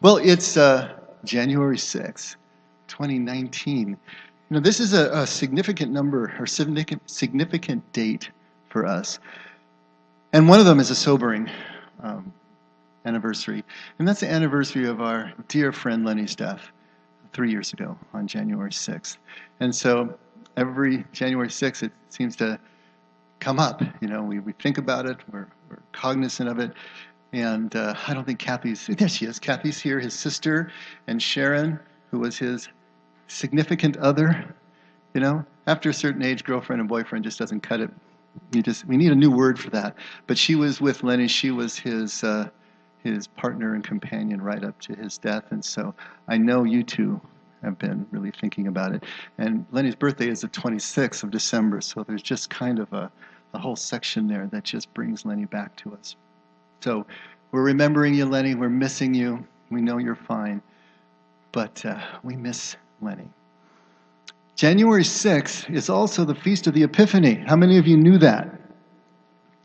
Well, it's January 6th, 2019. This is a significant number or significant date for us. And one of them is a sobering anniversary. And that's the anniversary of our dear friend Lenny's death 3 years ago on January 6th. And so every January 6th, it seems to come up. We think about it, we're cognizant of it. And I don't think there she is. Kathy's here, his sister, and Sharon, who was his significant other. After a certain age, girlfriend and boyfriend just doesn't cut it. We need a new word for that. But she was with Lenny. She was his partner and companion right up to his death. And so I know you two have been really thinking about it. And Lenny's birthday is the 26th of December, so there's just kind of a whole section there that just brings Lenny back to us. So we're remembering you, Lenny. We're missing you. We know you're fine. But we miss Lenny. January 6th is also the Feast of the Epiphany. How many of you knew that?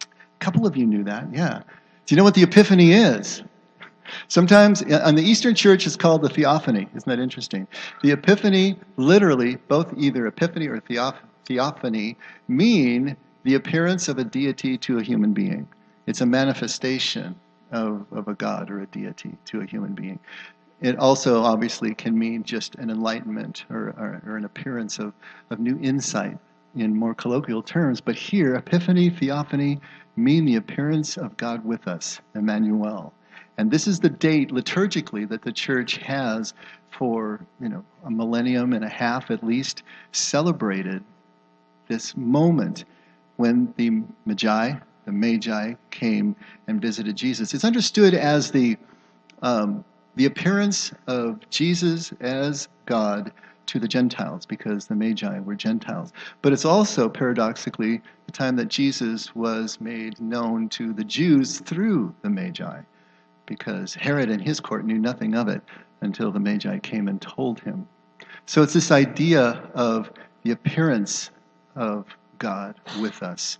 A couple of you knew that, yeah. Do you know what the Epiphany is? Sometimes on the Eastern Church it's called the Theophany. Isn't that interesting? The Epiphany, literally, both either Epiphany or Theophany, mean the appearance of a deity to a human being. It's a manifestation of a god or a deity to a human being. It also obviously can mean just an enlightenment or an appearance of new insight in more colloquial terms. But here, Epiphany, Theophany mean the appearance of God with us, Emmanuel. And this is the date liturgically that the church has for a millennium and a half at least celebrated this moment when the Magi came and visited Jesus. It's understood as the appearance of Jesus as God to the Gentiles, because the Magi were Gentiles. But it's also, paradoxically, the time that Jesus was made known to the Jews through the Magi, because Herod and his court knew nothing of it until the Magi came and told him. So it's this idea of the appearance of God with us,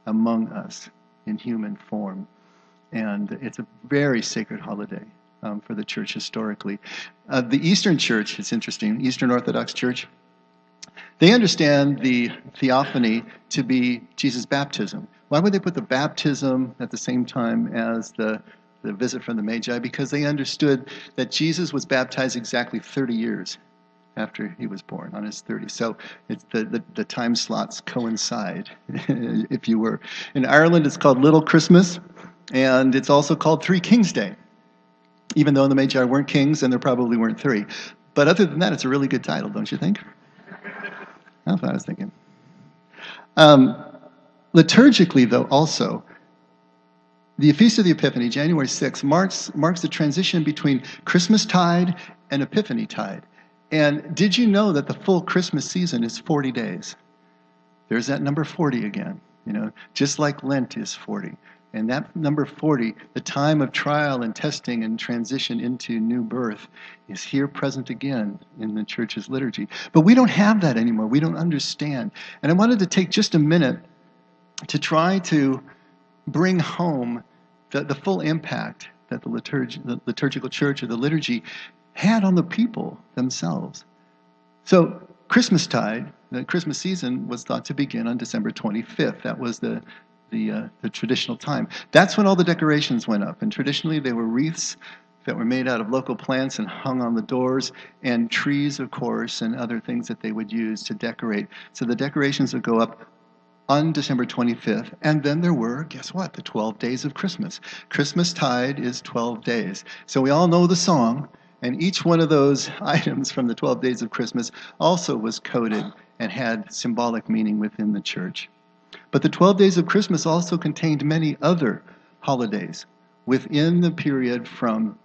among us, in human form. And it's a very sacred holiday for the church historically. The Eastern Church, it's interesting, Eastern Orthodox Church, they understand the theophany to be Jesus' baptism. Why would they put the baptism at the same time as the visit from the Magi? Because they understood that Jesus was baptized exactly 30 years after he was born, on his 30. So it's the time slots coincide, if you were. In Ireland, it's called Little Christmas, and it's also called Three Kings Day, even though the Magi weren't kings and there probably weren't three. But other than that, it's a really good title, don't you think? That's what I was thinking. Liturgically, though, also, the Feast of the Epiphany, January 6th, marks the transition between Christmastide and Epiphanytide. And did you know that the full Christmas season is 40 days? There's that number 40 again, just like Lent is 40. And that number 40, the time of trial and testing and transition into new birth, is here present again in the church's liturgy. But we don't have that anymore. We don't understand. And I wanted to take just a minute to try to bring home the full impact that the liturgical church or the liturgy had on the people themselves. So Christmastide, the Christmas season, was thought to begin on December 25th. That was the traditional time. That's when all the decorations went up. And traditionally, they were wreaths that were made out of local plants and hung on the doors, and trees, of course, and other things that they would use to decorate. So the decorations would go up on December 25th, and then there were, guess what, the 12 days of Christmas. Christmastide is 12 days. So we all know the song, and each one of those items from the 12 days of Christmas also was coded and had symbolic meaning within the church. But the 12 days of Christmas also contained many other holidays within the period from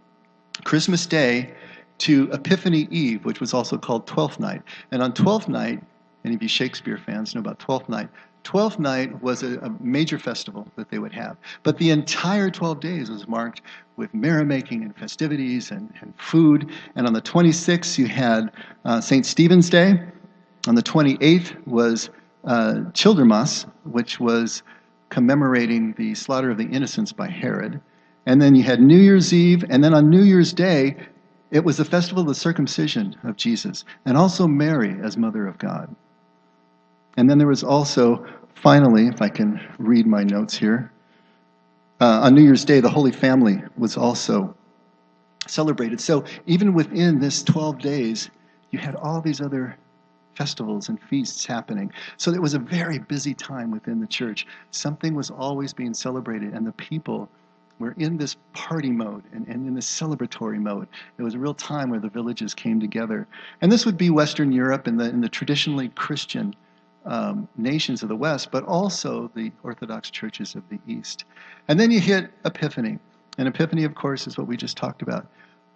Christmas Day to Epiphany Eve, which was also called Twelfth Night. And on Twelfth Night, any of you Shakespeare fans know about Twelfth Night. Twelfth Night was a major festival that they would have. But the entire 12 days was marked with merrymaking and festivities and food. And on the 26th, you had St. Stephen's Day. On the 28th was Childermas, which was commemorating the slaughter of the innocents by Herod. And then you had New Year's Eve, and then on New Year's Day, it was the festival of the circumcision of Jesus, and also Mary as Mother of God. And then there was also, finally, if I can read my notes here, on New Year's Day, the Holy Family was also celebrated. So even within this 12 days, you had all these other festivals and feasts happening. So it was a very busy time within the church. Something was always being celebrated, and the people were in this party mode and in this celebratory mode. It was a real time where the villages came together. And this would be Western Europe and in the traditionally Christian nations of the West, but also the Orthodox churches of the East. And then you hit Epiphany. And Epiphany, of course, is what we just talked about.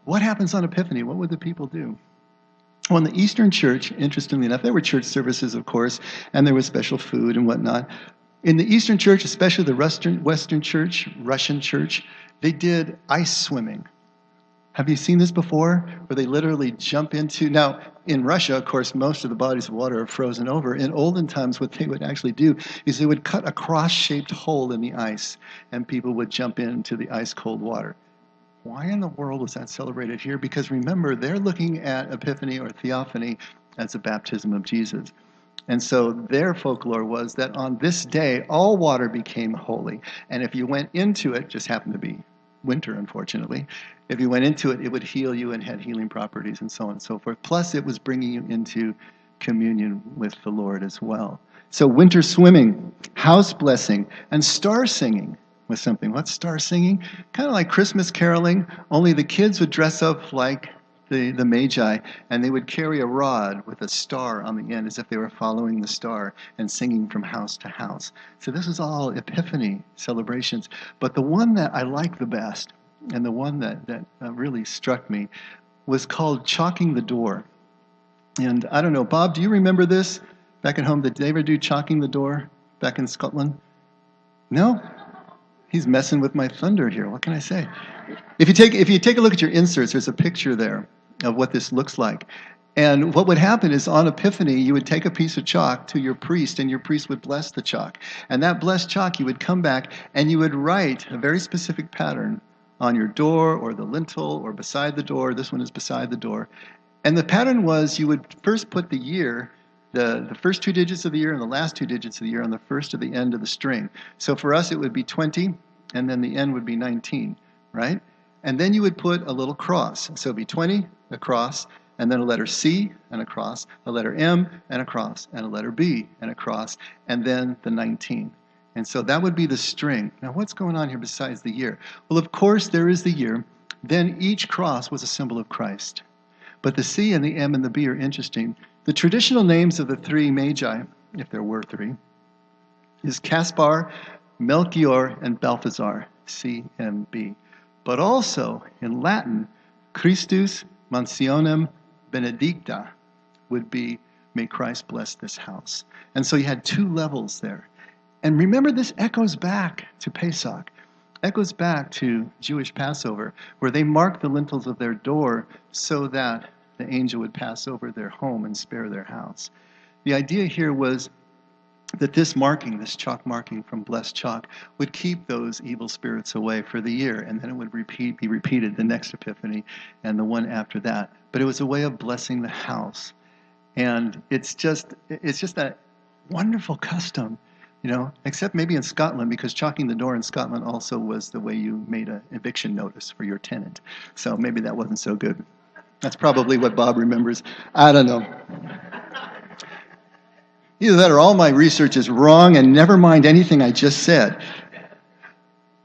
What happens on Epiphany? What would the people do? Well, in the Eastern Church, interestingly enough, there were church services, of course, and there was special food and whatnot. In the Eastern Church, especially the Western Church, Russian Church, they did ice swimming. Have you seen this before? Where they literally jump into... Now, in Russia, of course, most of the bodies of water are frozen over. In olden times, what they would actually do is they would cut a cross-shaped hole in the ice, and people would jump into the ice-cold water. Why in the world was that celebrated here? Because remember, they're looking at Epiphany or Theophany as the baptism of Jesus. And so their folklore was that on this day, all water became holy. And if you went into it, just happened to be winter, unfortunately, if you went into it, it would heal you and had healing properties and so on and so forth. Plus, it was bringing you into communion with the Lord as well. So winter swimming, house blessing, and star singing was something. What's star singing? Kind of like Christmas caroling, only the kids would dress up like the Magi, and they would carry a rod with a star on the end as if they were following the star and singing from house to house. So this is all Epiphany celebrations. But the one that I like the best, and the one that really struck me, was called Chalking the Door. And I don't know, Bob, do you remember this back at home? Did they ever do Chalking the Door back in Scotland? No? He's messing with my thunder here. What can I say? If you take a look at your inserts, there's a picture there of what this looks like. And what would happen is on Epiphany, you would take a piece of chalk to your priest, and your priest would bless the chalk. And that blessed chalk, you would come back and you would write a very specific pattern on your door or the lintel or beside the door. This one is beside the door. And the pattern was you would first put the year, the first 2 digits of the year and the last 2 digits of the year on the first of the end of the string. So for us, it would be 20, and then the end would be 19, right? And then you would put a little cross. So it would be 20, a cross, and then a letter C and a cross, a letter M and a cross, and a letter B and a cross, and then the 19. And so that would be the string. Now what's going on here besides the year? Well, of course, there is the year. Then each cross was a symbol of Christ. But the C and the M and the B are interesting. The traditional names of the 3 Magi, if there were 3, is Caspar, Melchior, and Balthazar, C, M, B. But also, in Latin, Christus mansionem benedicta would be, may Christ bless this house. And so you had 2 levels there. And remember, this echoes back to Pesach, echoes back to Jewish Passover, where they marked the lintels of their door so that the angel would pass over their home and spare their house. The idea here was that this marking, this chalk marking from blessed chalk, would keep those evil spirits away for the year, and then it would be repeated the next Epiphany and the one after that. But it was a way of blessing the house. And it's just that wonderful custom, you know, except maybe in Scotland, because chalking the door in Scotland also was the way you made an eviction notice for your tenant. So maybe that wasn't so good. That's probably what Bob remembers. I don't know. Either that or all my research is wrong, and never mind anything I just said.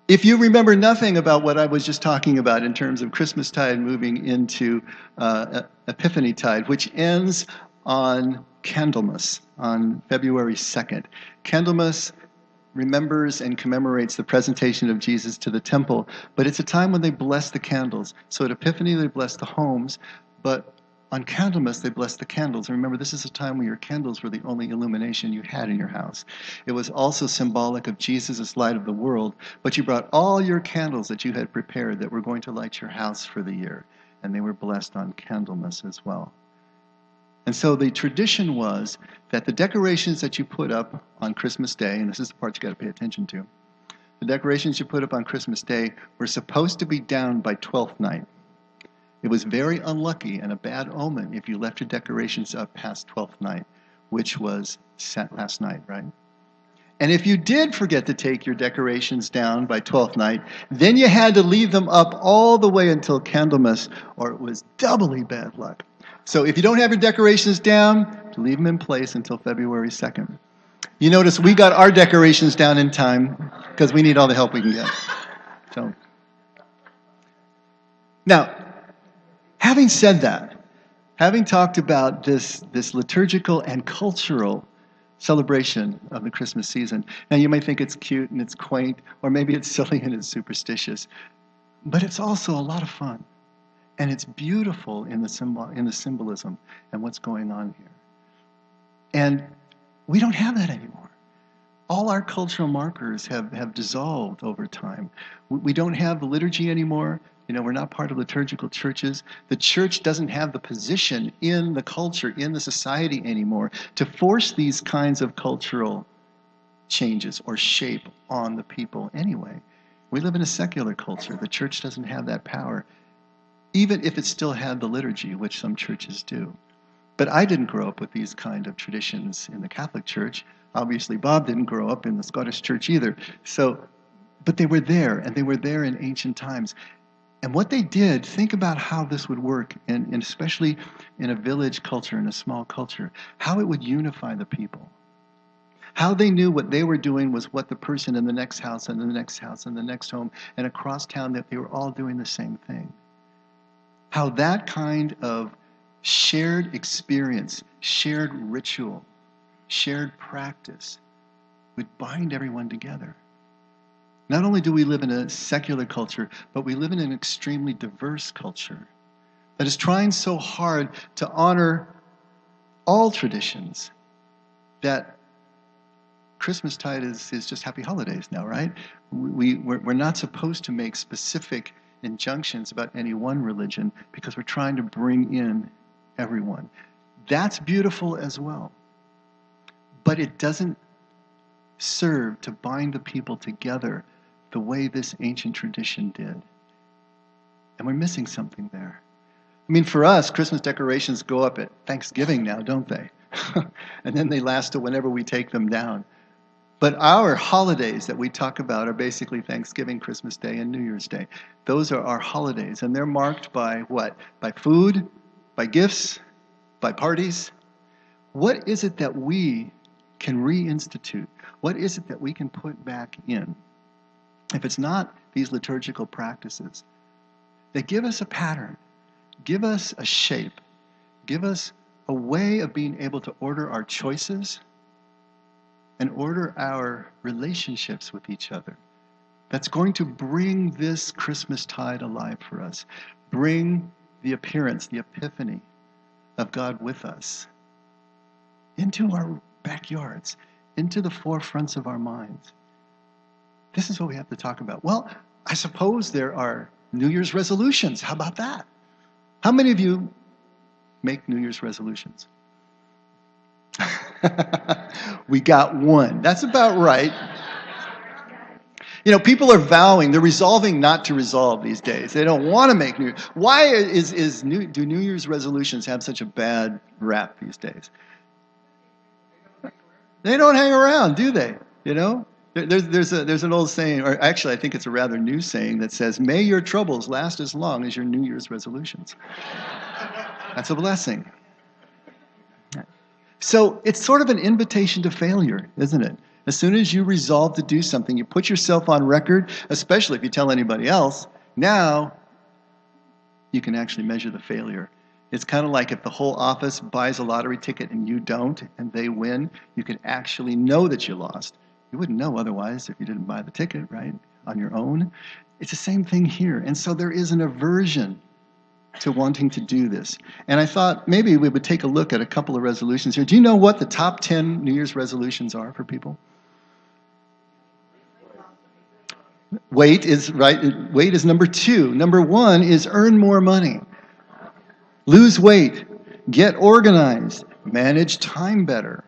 If you remember nothing about what I was just talking about in terms of Christmastide moving into Epiphanytide, which ends on Candlemas, on February 2nd. Candlemas remembers and commemorates the presentation of Jesus to the temple, but it's a time when they bless the candles. So at Epiphany, they bless the homes, but on Candlemas, they blessed the candles. And remember, this is a time when your candles were the only illumination you had in your house. It was also symbolic of Jesus as light of the world, but you brought all your candles that you had prepared that were going to light your house for the year, and they were blessed on Candlemas as well. And so the tradition was that the decorations that you put up on Christmas Day, and this is the part you got to pay attention to, The decorations you put up on Christmas Day were supposed to be down by 12th night. It was very unlucky and a bad omen if you left your decorations up past 12th night, which was last night, right? And if you did forget to take your decorations down by 12th night, then you had to leave them up all the way until Candlemas, or it was doubly bad luck. So if you don't have your decorations down, leave them in place until February 2nd. You notice we got our decorations down in time because we need all the help we can get. So, now, having said that, having talked about this liturgical and cultural celebration of the Christmas season, now you may think it's cute and it's quaint, or maybe it's silly and it's superstitious, but it's also a lot of fun. And it's beautiful in the symbolism and what's going on here. And we don't have that anymore. All our cultural markers have dissolved over time. We don't have the liturgy anymore. You know, we're not part of liturgical churches. The church doesn't have the position in the culture, in the society anymore, to force these kinds of cultural changes or shape on the people anyway. We live in a secular culture. The church doesn't have that power, even if it still had the liturgy, which some churches do. But I didn't grow up with these kind of traditions in the Catholic Church. Obviously, Bob didn't grow up in the Scottish Church either. But they were there, and they were there in ancient times. And what they did, think about how this would work, and especially in a village culture, in a small culture, how it would unify the people. How they knew what they were doing was what the person in the next house and the next house and the next home and across town, that they were all doing the same thing. How that kind of shared experience, shared ritual, shared practice would bind everyone together. Not only do we live in a secular culture, but we live in an extremely diverse culture that is trying so hard to honor all traditions that Christmastide is just happy holidays now, right? We're not supposed to make specific injunctions about any one religion because we're trying to bring in everyone. That's beautiful as well. But it doesn't serve to bind the people together the way this ancient tradition did. And we're missing something there. I mean, for us, Christmas decorations go up at Thanksgiving now, don't they? And then they last till whenever we take them down. But our holidays that we talk about are basically Thanksgiving, Christmas Day, and New Year's Day. Those are our holidays, and they're marked by what? By food, by gifts, by parties. What is it that we can reinstitute? What is it that we can put back in? If it's not these liturgical practices, they give us a pattern, give us a shape, give us a way of being able to order our choices and order our relationships with each other. That's going to bring this Christmastide alive for us. Bring the appearance, the epiphany of God with us into our backyards, into the forefronts of our minds. This is what we have to talk about. Well, I suppose there are New Year's resolutions. How about that? How many of you make New Year's resolutions? We got one. That's about right. You know, people are vowing, they're resolving not to resolve these days. They don't want to make New Year's. Why do New Year's resolutions have such a bad rap these days? They don't hang around, do they? You know? There's an old saying, or actually I think it's a rather new saying that says, may your troubles last as long as your New Year's resolutions. That's a blessing. So it's sort of an invitation to failure, isn't it? As soon as you resolve to do something, you put yourself on record, especially if you tell anybody else, now you can actually measure the failure. It's kind of like if the whole office buys a lottery ticket and you don't, and they win, you can actually know that you lost. You wouldn't know otherwise if you didn't buy the ticket, right, on your own. It's the same thing here. And so there is an aversion to wanting to do this. And I thought maybe we would take a look at a couple of resolutions here. Do you know what the top 10 New Year's resolutions are for people? Weight is right. Weight is number 2. Number 1 is earn more money. Lose weight. Get organized. Manage time better.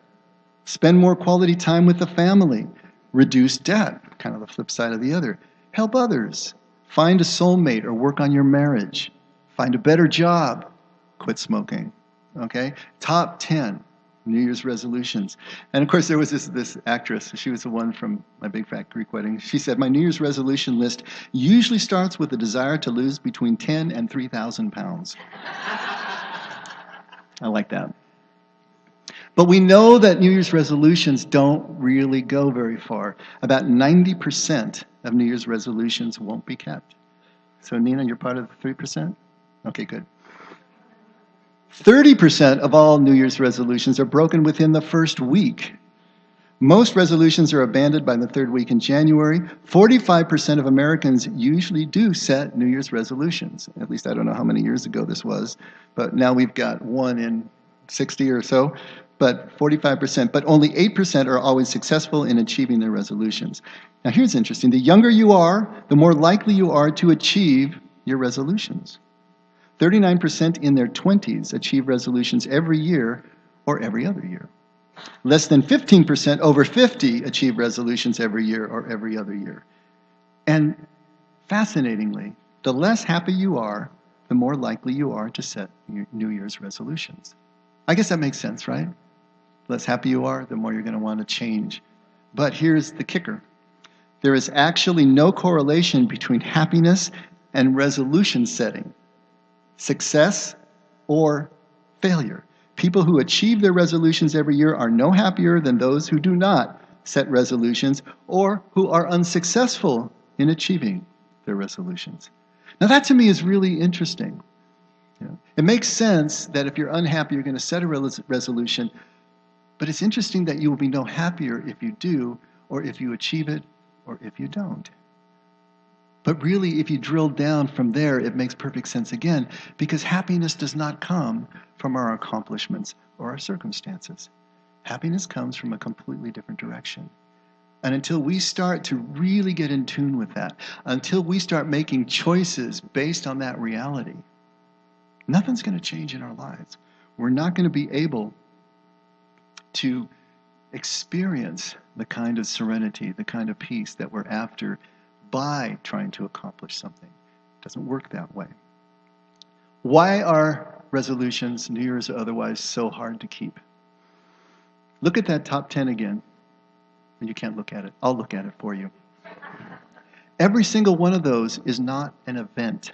Spend more quality time with the family. Reduce debt. kind of the flip side of the other. Help others. Find a soulmate or work on your marriage. Find a better job. Quit smoking. Okay? Top 10 New Year's resolutions. And of course, there was this actress. She was the one from My Big Fat Greek Wedding. She said, my New Year's resolution list usually starts with the desire to lose between 10 and 3,000 pounds. I like that. But we know that New Year's resolutions don't really go very far. About 90% of New Year's resolutions won't be kept. So Nina, you're part of the 3%? Okay, good. 30% of all New Year's resolutions are broken within the first week. Most resolutions are abandoned by the third week in January. 45% of Americans usually do set New Year's resolutions. At least I don't know how many years ago this was, but now we've got 1 in 60 or so. But 45%, but only 8% are always successful in achieving their resolutions. Now here's interesting. The younger you are, the more likely you are to achieve your resolutions. 39% in their 20s achieve resolutions every year or every other year. Less than 15% over 50 achieve resolutions every year or every other year. And fascinatingly, the less happy you are, the more likely you are to set New Year's resolutions. I guess that makes sense, right? The less happy you are, the more you're going to want to change. But here's the kicker. There is actually no correlation between happiness and resolution setting, success or failure. People who achieve their resolutions every year are no happier than those who do not set resolutions or who are unsuccessful in achieving their resolutions. Now that to me is really interesting. It makes sense that if you're unhappy, you're going to set a resolution, but it's interesting that you will be no happier if you do, or if you achieve it, or if you don't. But really, if you drill down from there, it makes perfect sense again, because happiness does not come from our accomplishments or our circumstances. Happiness comes from a completely different direction. And until we start to really get in tune with that, until we start making choices based on that reality, nothing's going to change in our lives. We're not going to be able to experience the kind of serenity, the kind of peace that we're after by trying to accomplish something. It doesn't work that way. Why are resolutions, New Year's or otherwise, so hard to keep? Look at that top 10 again. You can't look at it. I'll look at it for you. Every single one of those is not an event.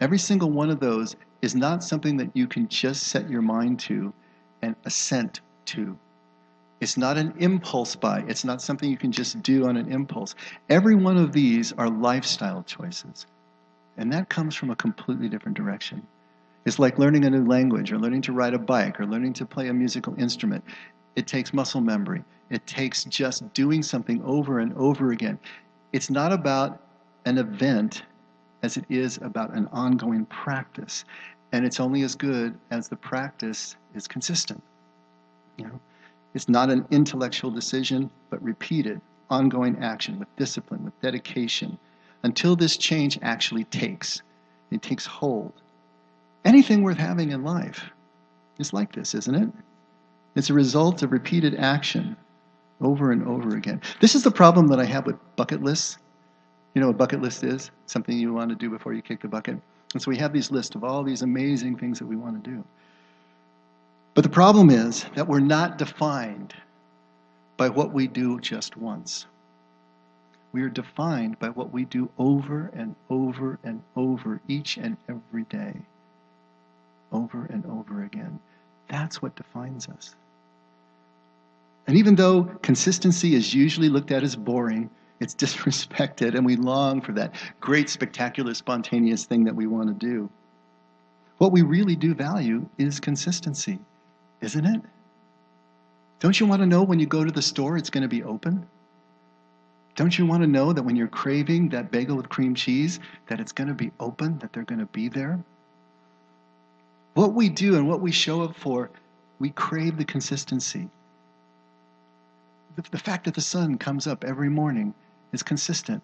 Every single one of those is not something that you can just set your mind to and assent to. It's not an impulse buy. It's not something you can just do on an impulse. Every one of these are lifestyle choices. And that comes from a completely different direction. It's like learning a new language or learning to ride a bike or learning to play a musical instrument. It takes muscle memory. It takes just doing something over and over again. It's not about an event as it is about an ongoing practice. And it's only as good as the practice is consistent. It's not an intellectual decision, but repeated, ongoing action with discipline, with dedication, until this change actually takes hold. Anything worth having in life is like this, isn't it? It's a result of repeated action over and over again. This is the problem that I have with bucket lists. You know what a bucket list is? Something you want to do before you kick the bucket. And so we have these lists of all these amazing things that we want to do. But the problem is that we're not defined by what we do just once. We are defined by what we do over and over and over each and every day. Over and over again. That's what defines us. And even though consistency is usually looked at as boring, it's disrespected, and we long for that great, spectacular, spontaneous thing that we want to do. What we really do value is consistency, isn't it? Don't you want to know when you go to the store it's going to be open? Don't you want to know that when you're craving that bagel with cream cheese, that it's going to be open, that they're going to be there? What we do and what we show up for, we crave the consistency. The fact that the sun comes up every morning is consistent.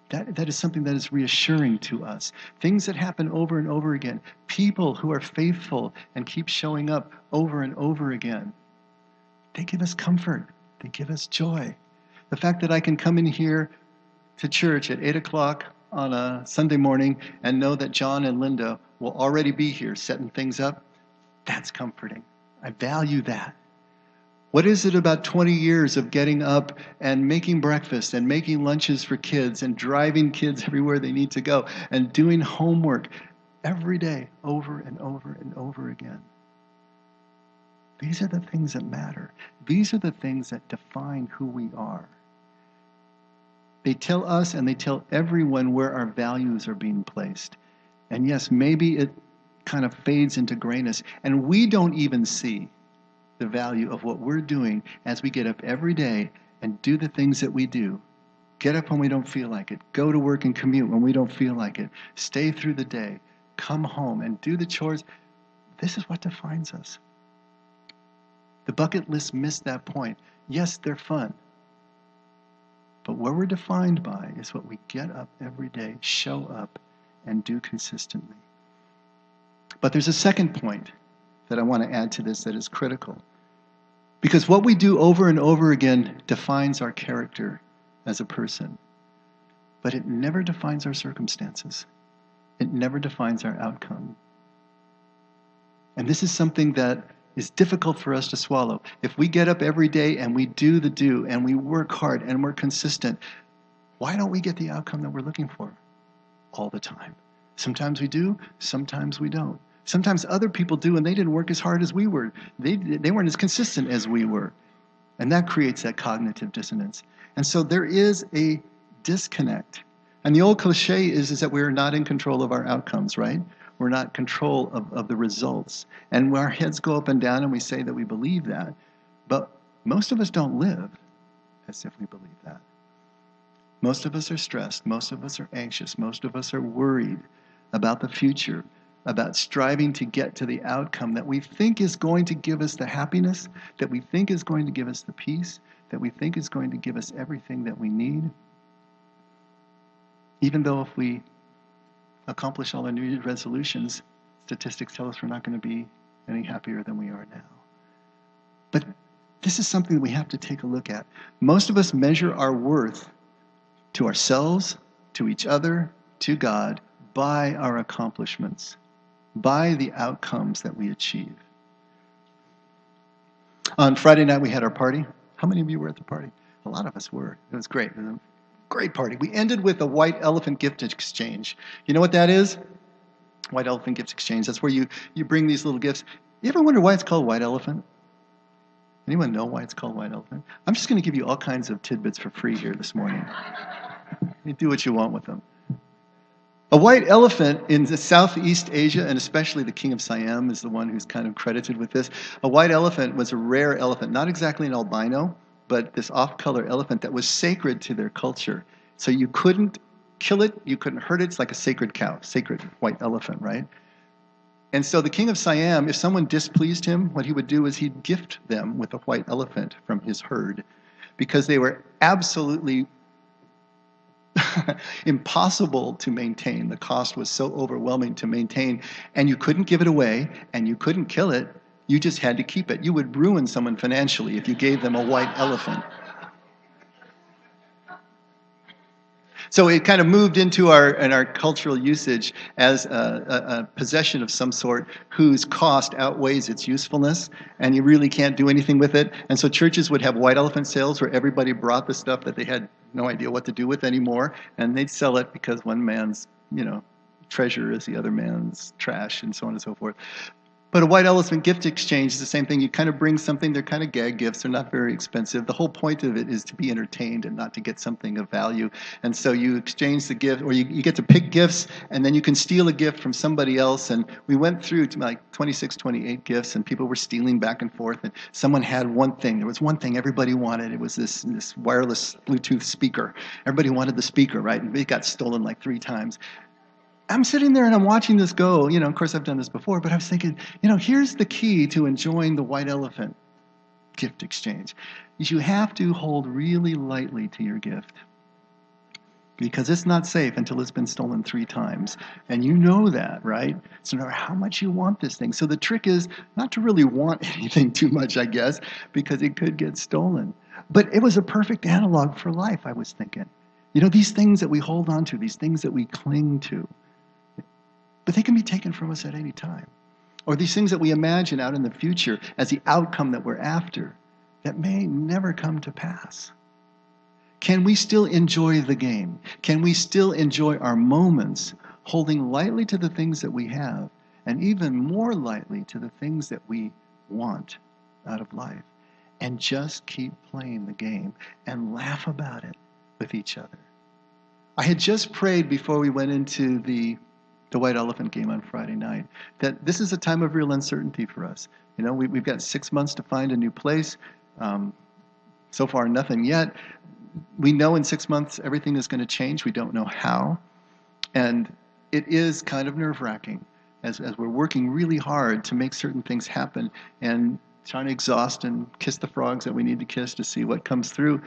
That is something that is reassuring to us. Things that happen over and over again. People who are faithful and keep showing up over and over again. They give us comfort. They give us joy. The fact that I can come in here to church at 8 o'clock on a Sunday morning and know that John and Linda will already be here setting things up, that's comforting. I value that. What is it about 20 years of getting up and making breakfast and making lunches for kids and driving kids everywhere they need to go and doing homework every day over and over and over again? These are the things that matter. These are the things that define who we are. They tell us and they tell everyone where our values are being placed. And yes, maybe it kind of fades into grayness, and we don't even see the value of what we're doing as we get up every day and do the things that we do. Get up when we don't feel like it. Go to work and commute when we don't feel like it. Stay through the day. Come home and do the chores. This is what defines us. The bucket list missed that point. Yes, they're fun. But what we're defined by is what we get up every day, show up, and do consistently. But there's a second point that I want to add to this that is critical. Because what we do over and over again defines our character as a person. But it never defines our circumstances. It never defines our outcome. And this is something that is difficult for us to swallow. If we get up every day and we do the do and we work hard and we're consistent, why don't we get the outcome that we're looking for all the time? Sometimes we do, sometimes we don't. Sometimes other people do and they didn't work as hard as we were. They weren't as consistent as we were. And that creates that cognitive dissonance. And so there is a disconnect. And the old cliche is that we're not in control of our outcomes, right? We're not in control of the results. And our heads go up and down and we say that we believe that. But most of us don't live as if we believe that. Most of us are stressed. Most of us are anxious. Most of us are worried about the future, about striving to get to the outcome that we think is going to give us the happiness, that we think is going to give us the peace, that we think is going to give us everything that we need. Even though if we accomplish all our New Year's resolutions, statistics tell us we're not going to be any happier than we are now. But this is something that we have to take a look at. Most of us measure our worth to ourselves, to each other, to God, by our accomplishments, by the outcomes that we achieve. On Friday night, we had our party. How many of you were at the party? A lot of us were. It was great. It was a great party. We ended with a white elephant gift exchange. You know what that is? White elephant gift exchange. That's where you bring these little gifts. You ever wonder why it's called white elephant? Anyone know why it's called white elephant? I'm just going to give you all kinds of tidbits for free here this morning. You do what you want with them. A white elephant in Southeast Asia, and especially the king of Siam is the one who's kind of credited with this. A white elephant was a rare elephant, not exactly an albino, but this off-color elephant that was sacred to their culture. So you couldn't kill it, you couldn't hurt it. It's like a sacred cow, sacred white elephant, right? And so the king of Siam, if someone displeased him, what he would do is he'd gift them with a white elephant from his herd because they were absolutely impossible to maintain. The cost was so overwhelming to maintain, and you couldn't give it away, and you couldn't kill it. You just had to keep it. You would ruin someone financially if you gave them a white elephant. So it kind of moved into our cultural usage as a possession of some sort whose cost outweighs its usefulness, and you really can't do anything with it. And so churches would have white elephant sales where everybody brought the stuff that they had no idea what to do with anymore, and they'd sell it because one man's, treasure is the other man's trash, and so on and so forth. But a white elephant gift exchange is the same thing. You kind of bring something, they're kind of gag gifts, they're not very expensive. The whole point of it is to be entertained and not to get something of value. And so you exchange the gift, or you get to pick gifts, and then you can steal a gift from somebody else. And we went through to like 26, 28 gifts, and people were stealing back and forth. And someone had one thing. There was one thing everybody wanted. It was this wireless Bluetooth speaker. Everybody wanted the speaker, right? And it got stolen like 3 times. I'm sitting there and I'm watching this go. Of course I've done this before, but I was thinking, here's the key to enjoying the white elephant gift exchange. Is you have to hold really lightly to your gift. Because it's not safe until it's been stolen 3 times. And you know that, right? So no matter how much you want this thing. So the trick is not to really want anything too much, I guess, because it could get stolen. But it was a perfect analog for life, I was thinking. These things that we hold on to, these things that we cling to, but they can be taken from us at any time. Or these things that we imagine out in the future as the outcome that we're after, that may never come to pass. Can we still enjoy the game? Can we still enjoy our moments, holding lightly to the things that we have, and even more lightly to the things that we want out of life, and just keep playing the game and laugh about it with each other? I had just prayed before we went into the White Elephant game on Friday night that this is a time of real uncertainty for us. We've got 6 months to find a new place. So far, nothing yet. We know in 6 months everything is going to change. We don't know how. And it is kind of nerve-wracking as we're working really hard to make certain things happen and trying to exhaust and kiss the frogs that we need to kiss to see what comes through.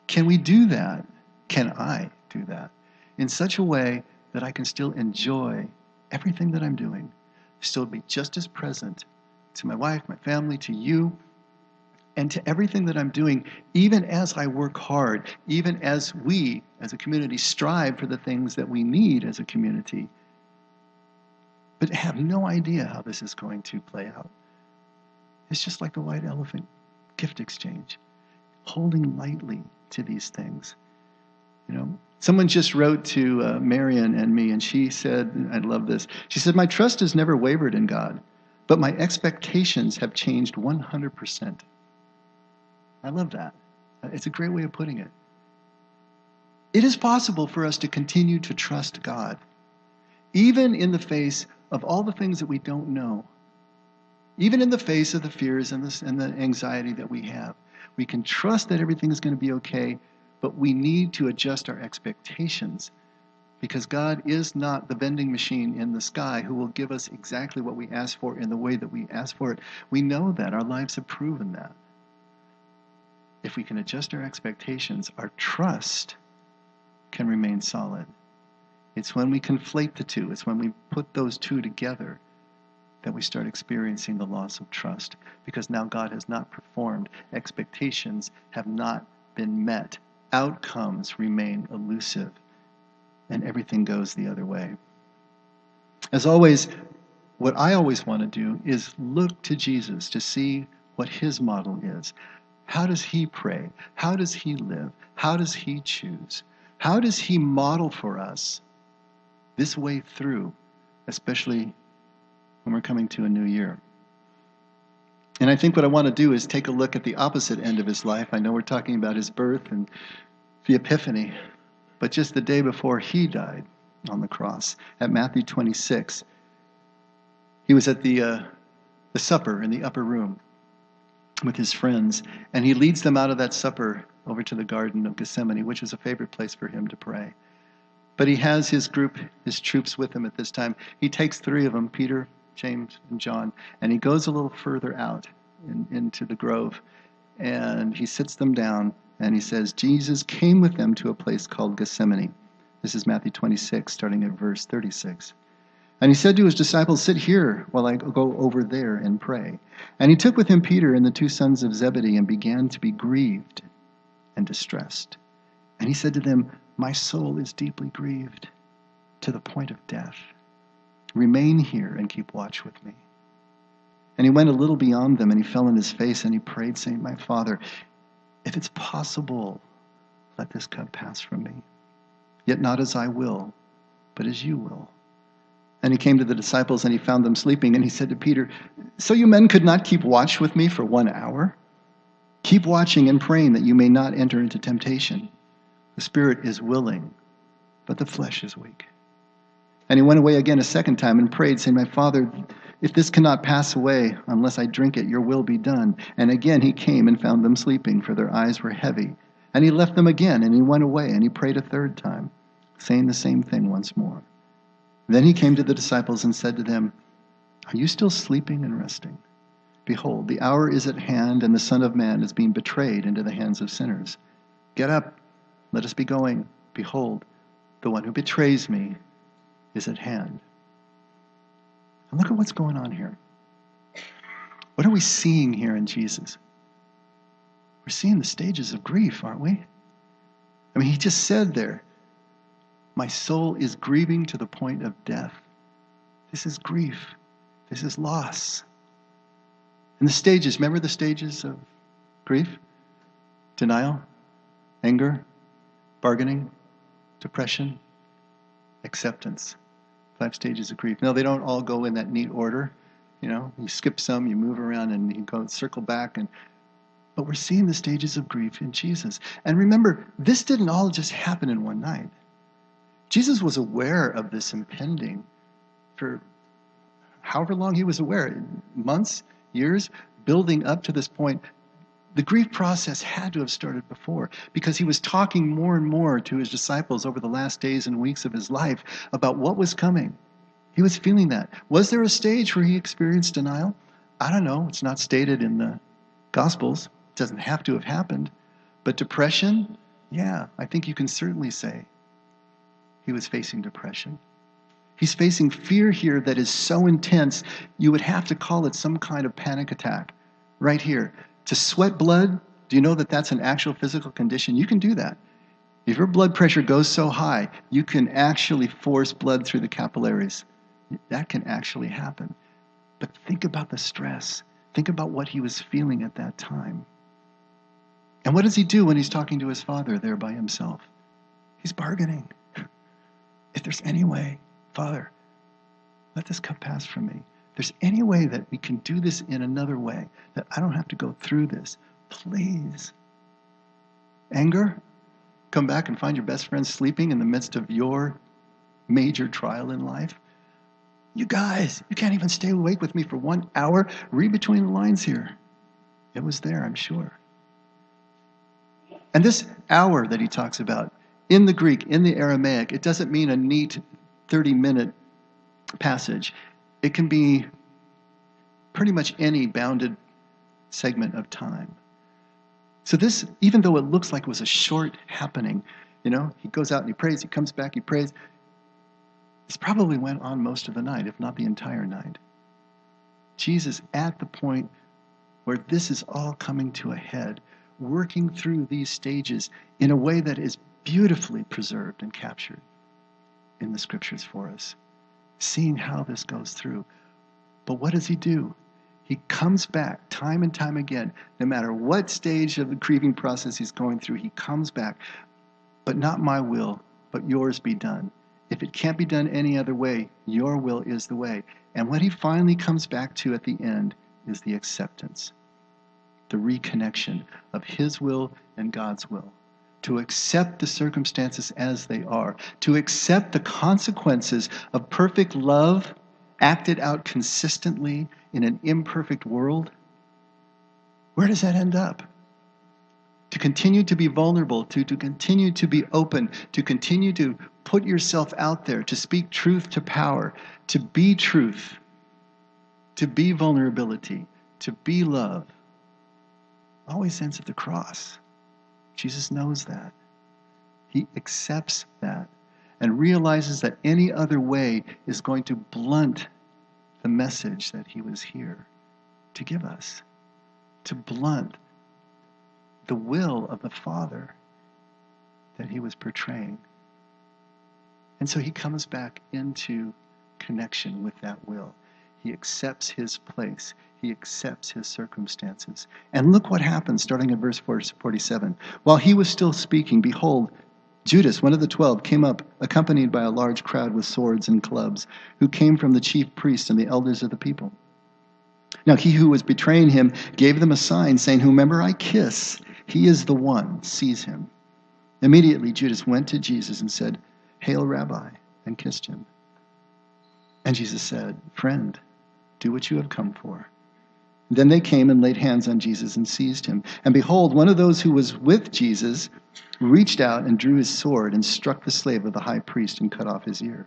Can we do that? Can I do that in such a way that I can still enjoy everything that I'm doing, still be just as present to my wife, my family, to you, and to everything that I'm doing, even as I work hard, even as we, as a community, strive for the things that we need as a community, but have no idea how this is going to play out. It's just like the White Elephant gift exchange, holding lightly to these things. Someone just wrote to Marion and me, and she said, and I love this, she said, "My trust has never wavered in God, but my expectations have changed 100%. I love that. It's a great way of putting it. It is possible for us to continue to trust God, even in the face of all the things that we don't know, even in the face of the fears and the anxiety that we have. We can trust that everything is going to be okay, but we need to adjust our expectations, because God is not the vending machine in the sky who will give us exactly what we ask for in the way that we ask for it. We know that. Our lives have proven that. If we can adjust our expectations, our trust can remain solid. It's when we conflate the two, it's when we put those two together that we start experiencing the loss of trust, because now God has not performed. Expectations have not been met. Outcomes remain elusive, and everything goes the other way. As always, what I always want to do is look to Jesus to see what his model is. How does he pray? How does he live? How does he choose? How does he model for us this way through, especially when we're coming to a new year? And I think what I want to do is take a look at the opposite end of his life. I know we're talking about his birth and the Epiphany, but just the day before he died on the cross, at Matthew 26, he was at the supper in the upper room with his friends, and he leads them out of that supper over to the Garden of Gethsemane, which is a favorite place for him to pray. But he has his group, his troops with him at this time. He takes 3 of them, Peter, James, and John, and he goes a little further out into the grove, and he sits them down, and he says, Jesus came with them to a place called Gethsemane. This is Matthew 26, starting at verse 36. And he said to his disciples, sit here while I go over there and pray. And he took with him Peter and the 2 sons of Zebedee and began to be grieved and distressed. And he said to them, my soul is deeply grieved to the point of death. Remain here and keep watch with me. And he went a little beyond them, and he fell on his face, and he prayed, saying, my Father, if it's possible, let this cup pass from me. Yet not as I will, but as you will. And he came to the disciples, and he found them sleeping, and he said to Peter, so you men could not keep watch with me for 1 hour? Keep watching and praying that you may not enter into temptation. The spirit is willing, but the flesh is weak. And he went away again a second time and prayed, saying, my Father, if this cannot pass away unless I drink it, your will be done. And again he came and found them sleeping, for their eyes were heavy. And he left them again, and he went away, and he prayed a third time, saying the same thing once more. Then he came to the disciples and said to them, are you still sleeping and resting? Behold, the hour is at hand, and the Son of Man is being betrayed into the hands of sinners. Get up, let us be going. Behold, the one who betrays me is at hand. And look at what's going on here. What are we seeing here in Jesus? We're seeing the stages of grief, aren't we? I mean, he just said there, my soul is grieving to the point of death. This is grief. This is loss. And the stages, remember the stages of grief? Denial, anger, bargaining, depression, acceptance. 5 stages of grief. No, they don't all go in that neat order. You skip some, you move around, and you go circle back. But we're seeing the stages of grief in Jesus. And remember, this didn't all just happen in one night. Jesus was aware of this impending for however long he was aware, months, years, building up to this point. The grief process had to have started before, because he was talking more and more to his disciples over the last days and weeks of his life about what was coming. He was feeling that. Was there a stage where he experienced denial? I don't know. It's not stated in the Gospels. It doesn't have to have happened. But depression, yeah, I think you can certainly say he was facing depression. He's facing fear here that is so intense, you would have to call it some kind of panic attack right here. To sweat blood, do you know that that's an actual physical condition? You can do that. If your blood pressure goes so high, you can actually force blood through the capillaries. That can actually happen. But think about the stress. Think about what he was feeling at that time. And what does he do when he's talking to his Father there by himself? He's bargaining. If there's any way, Father, let this cup pass from me. If there's any way that we can do this in another way, that I don't have to go through this, please. Anger? Come back and find your best friend sleeping in the midst of your major trial in life? You guys, you can't even stay awake with me for 1 hour. Read between the lines here. It was there, I'm sure. And this hour that he talks about, in the Greek, in the Aramaic, it doesn't mean a neat 30-minute passage. It can be pretty much any bounded segment of time. So this, even though it looks like it was a short happening, he goes out and he prays, he comes back, he prays. This probably went on most of the night, if not the entire night. Jesus, at the point where this is all coming to a head, working through these stages in a way that is beautifully preserved and captured in the scriptures for us, seeing how this goes through. But what does he do? He comes back time and time again. No matter what stage of the grieving process he's going through, he comes back. But not my will, but yours be done. If it can't be done any other way, your will is the way. And what he finally comes back to at the end is the acceptance, the reconnection of his will and God's will. To accept the circumstances as they are, to accept the consequences of perfect love acted out consistently in an imperfect world. Where does that end up? To continue to be vulnerable, to continue to be open, to continue to put yourself out there, to speak truth to power, to be truth, to be vulnerability, to be love, always ends at the cross. Jesus knows that. He accepts that and realizes that any other way is going to blunt the message that he was here to give us, to blunt the will of the Father that he was portraying. And so he comes back into connection with that will. He accepts his place. He accepts his circumstances. And look what happens, starting at verse 47. While he was still speaking, behold, Judas, one of the 12, came up, accompanied by a large crowd with swords and clubs, who came from the chief priests and the elders of the people. Now he who was betraying him gave them a sign, saying, whomever I kiss, he is the one. Seize him. Immediately Judas went to Jesus and said, Hail, Rabbi, and kissed him. And Jesus said, Friend, do what you have come for. Then they came and laid hands on Jesus and seized him. And behold, one of those who was with Jesus reached out and drew his sword and struck the slave of the high priest and cut off his ear.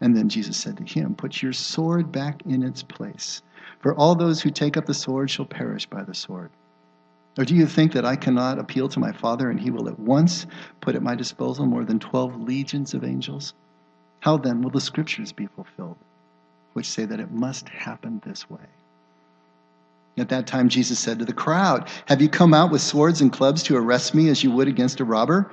And then Jesus said to him, Put your sword back in its place, for all those who take up the sword shall perish by the sword. Or do you think that I cannot appeal to my Father, and he will at once put at my disposal more than 12 legions of angels? How then will the scriptures be fulfilled, which say that it must happen this way? At that time, Jesus said to the crowd, "Have you come out with swords and clubs to arrest me as you would against a robber?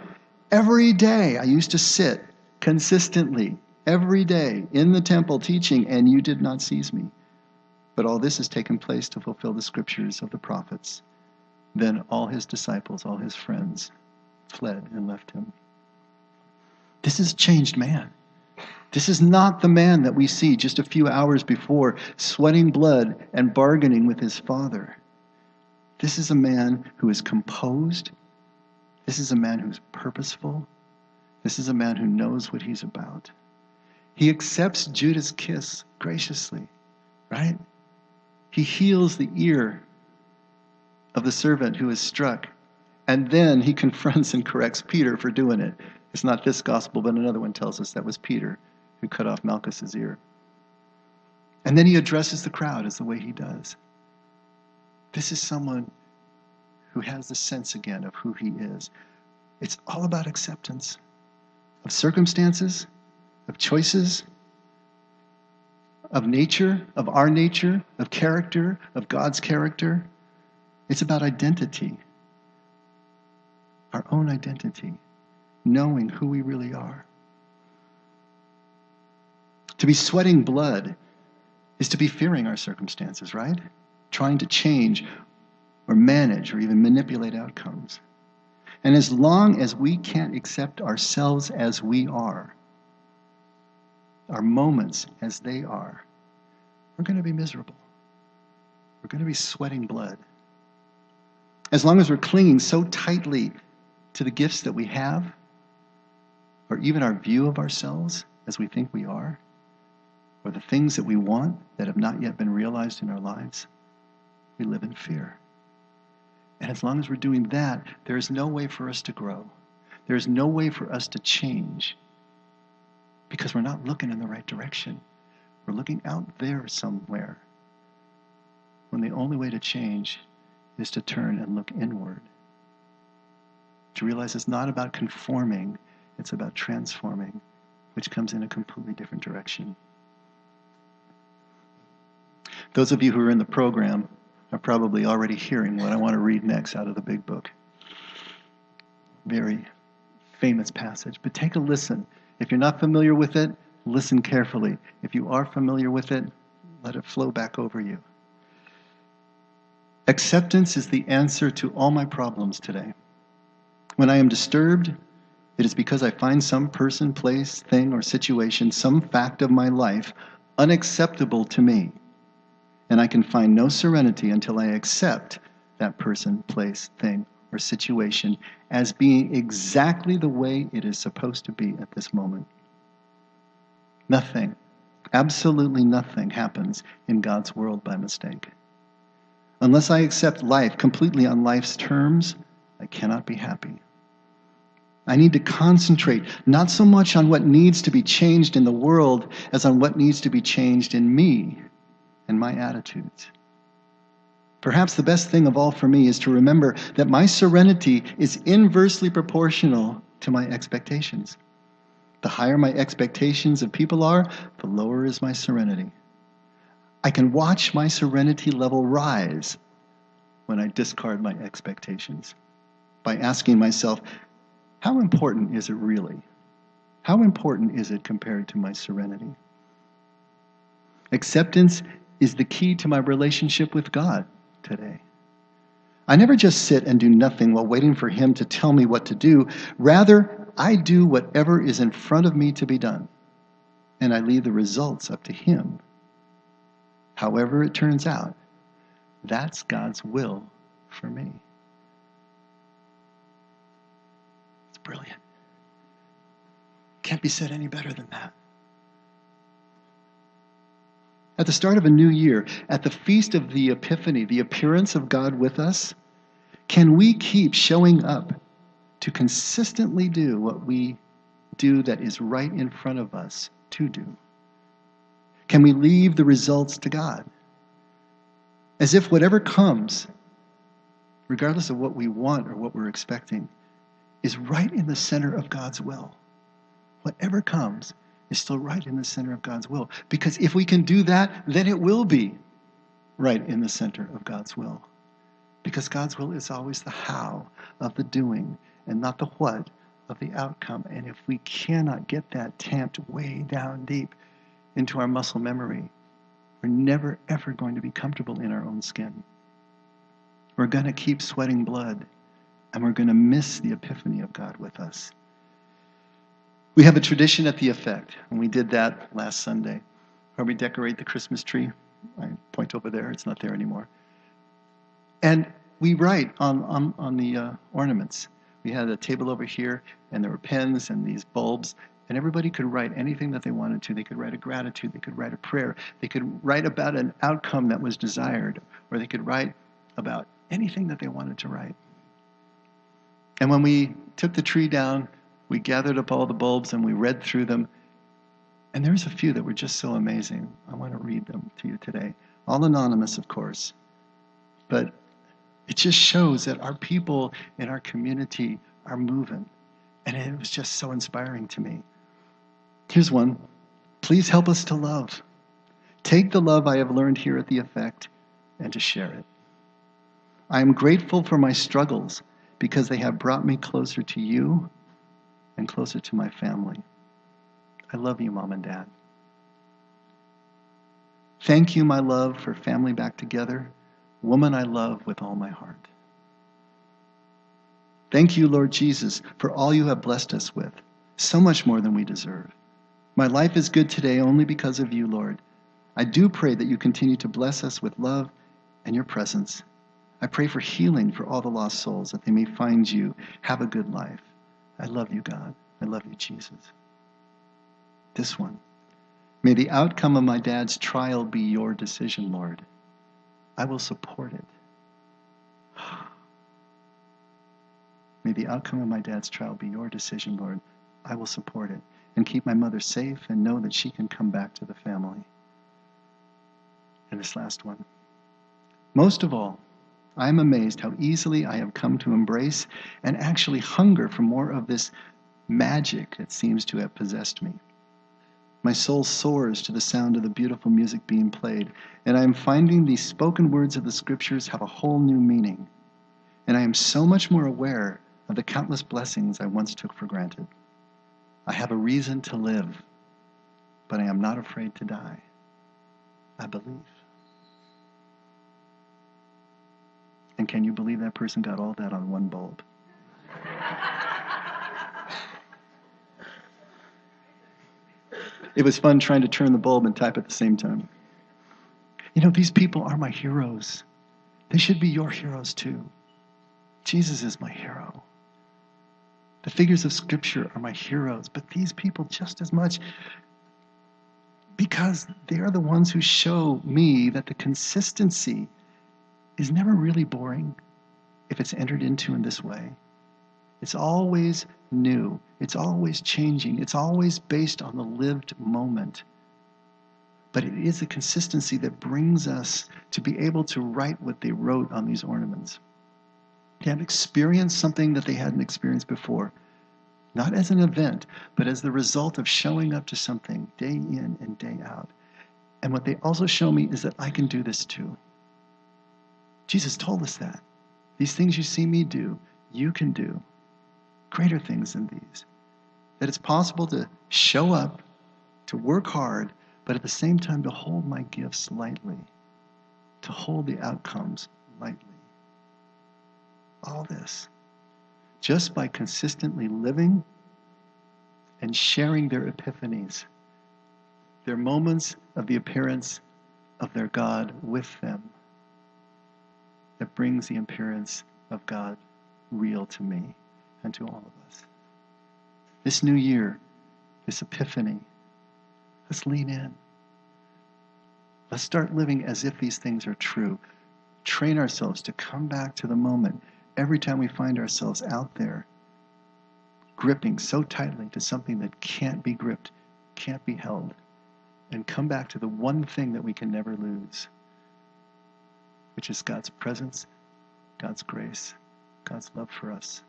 Every day I used to sit consistently, every day in the temple teaching, and you did not seize me. But all this has taken place to fulfill the scriptures of the prophets." Then all his disciples, all his friends, fled and left him. This is a changed man. This is not the man that we see just a few hours before, sweating blood and bargaining with his Father. This is a man who is composed. This is a man who's purposeful. This is a man who knows what he's about. He accepts Judas' kiss graciously, right? He heals the ear of the servant who is struck, and then he confronts and corrects Peter for doing it. It's not this gospel, but another one tells us that was Peter who cut off Malchus's ear. And then he addresses the crowd as the way he does. This is someone who has the sense again of who he is. It's all about acceptance of circumstances, of choices, of nature, of our nature, of character, of God's character. It's about identity, our own identity, knowing who we really are. To be sweating blood is to be fearing our circumstances, right? Trying to change or manage or even manipulate outcomes. And as long as we can't accept ourselves as we are, our moments as they are, we're going to be miserable. We're going to be sweating blood. As long as we're clinging so tightly to the gifts that we have, or even our view of ourselves as we think we are, or the things that we want that have not yet been realized in our lives, we live in fear. And as long as we're doing that, there is no way for us to grow. There is no way for us to change because we're not looking in the right direction. We're looking out there somewhere when the only way to change is to turn and look inward. To realize it's not about conforming, it's about transforming, which comes in a completely different direction. Those of you who are in the program are probably already hearing what I want to read next out of the big book. Very famous passage, but take a listen. If you're not familiar with it, listen carefully. If you are familiar with it, let it flow back over you. Acceptance is the answer to all my problems today. When I am disturbed, it is because I find some person, place, thing, or situation, some fact of my life unacceptable to me. And I can find no serenity until I accept that person, place, thing, or situation as being exactly the way it is supposed to be at this moment. Nothing, absolutely nothing happens in God's world by mistake. Unless I accept life completely on life's terms, I cannot be happy. I need to concentrate not so much on what needs to be changed in the world as on what needs to be changed in me and my attitudes. Perhaps the best thing of all for me is to remember that my serenity is inversely proportional to my expectations. The higher my expectations of people are, the lower is my serenity. I can watch my serenity level rise when I discard my expectations by asking myself, how important is it really? How important is it compared to my serenity? Acceptance is the key to my relationship with God today. I never just sit and do nothing while waiting for Him to tell me what to do. Rather, I do whatever is in front of me to be done, and I leave the results up to Him. However it turns out, that's God's will for me. It's brilliant. Can't be said any better than that. At the start of a new year, at the feast of the Epiphany, the appearance of God with us, can we keep showing up to consistently do what we do that is right in front of us to do? Can we leave the results to God? As if whatever comes, regardless of what we want or what we're expecting, is right in the center of God's will. Whatever comes is still right in the center of God's will. Because if we can do that, then it will be. right in the center of God's will. Because God's will is always the how of the doing and not the what of the outcome. And if we cannot get that tamped way down deep into our muscle memory, we're never, ever going to be comfortable in our own skin. We're going to keep sweating blood, and we're going to miss the epiphany of God with us. We have a tradition at the Effect, and we did that last Sunday, where we decorate the Christmas tree. I point over there, it's not there anymore. And we write on the ornaments. We had a table over here, and there were pens and these bulbs, and everybody could write anything that they wanted to. They could write a gratitude, they could write a prayer, they could write about an outcome that was desired, or they could write about anything that they wanted to write. And when we took the tree down, we gathered up all the bulbs and we read through them. And there's a few that were just so amazing. I want to read them to you today. All anonymous, of course. But it just shows that our people in our community are moving. And it was just so inspiring to me. Here's one. Please help us to love. Take the love I have learned here at the Effect and to share it. I am grateful for my struggles because they have brought me closer to you and closer to my family. I love you, Mom and Dad. Thank you, my love, for family back together, woman I love with all my heart. Thank you, Lord Jesus, for all you have blessed us with, so much more than we deserve. My life is good today only because of you, Lord. I do pray that you continue to bless us with love and your presence. I pray for healing for all the lost souls, that they may find you, have a good life. I love you, God. I love you, Jesus. This one. May the outcome of my dad's trial be your decision, Lord. I will support it. May the outcome of my dad's trial be your decision, Lord. I will support it and keep my mother safe and know that she can come back to the family. And this last one. Most of all, I am amazed how easily I have come to embrace and actually hunger for more of this magic that seems to have possessed me. My soul soars to the sound of the beautiful music being played, and I am finding these spoken words of the scriptures have a whole new meaning. And I am so much more aware of the countless blessings I once took for granted. I have a reason to live, but I am not afraid to die. I believe. And can you believe that person got all that on one bulb? It was fun trying to turn the bulb and type at the same time. You know, these people are my heroes. They should be your heroes too. Jesus is my hero. The figures of Scripture are my heroes, but these people just as much, because they are the ones who show me that the consistency is never really boring if it's entered into in this way. It's always new. It's always changing. It's always based on the lived moment. But it is the consistency that brings us to be able to write what they wrote on these ornaments. To have experienced something that they hadn't experienced before. Not as an event, but as the result of showing up to something day in and day out. And what they also show me is that I can do this too. Jesus told us that. These things you see me do, you can do. Greater things than these. That it's possible to show up, to work hard, but at the same time to hold my gifts lightly. To hold the outcomes lightly. All this. Just by consistently living and sharing their epiphanies. Their moments of the appearance of their God with them. That brings the appearance of God real to me and to all of us. This new year, this epiphany, let's lean in. Let's start living as if these things are true. Train ourselves to come back to the moment every time we find ourselves out there, gripping so tightly to something that can't be gripped, can't be held, and come back to the one thing that we can never lose, which is God's presence, God's grace, God's love for us.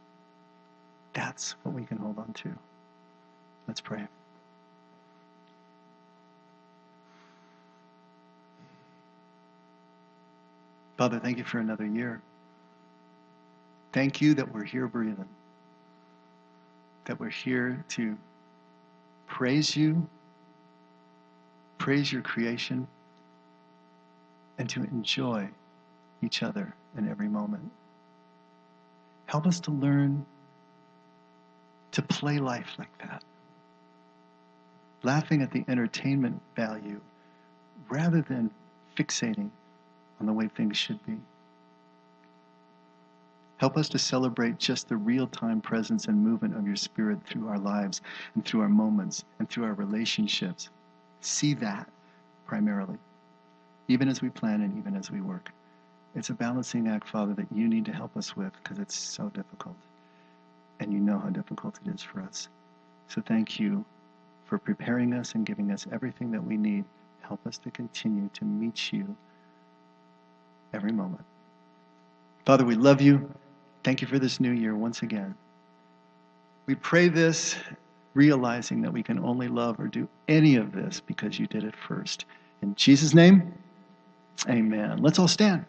That's what we can hold on to. Let's pray. Father, thank you for another year. Thank you that we're here breathing, that we're here to praise you, praise your creation, and to enjoy each other in every moment. Help us to learn to play life like that, laughing at the entertainment value rather than fixating on the way things should be. Help us to celebrate just the real-time presence and movement of your Spirit through our lives and through our moments and through our relationships. See that primarily, even as we plan and even as we work. It's a balancing act, Father, that you need to help us with because it's so difficult. And you know how difficult it is for us. So thank you for preparing us and giving us everything that we need. Help us to continue to meet you every moment. Father, we love you. Thank you for this new year once again. We pray this realizing that we can only love or do any of this because you did it first. In Jesus' name, amen. Let's all stand.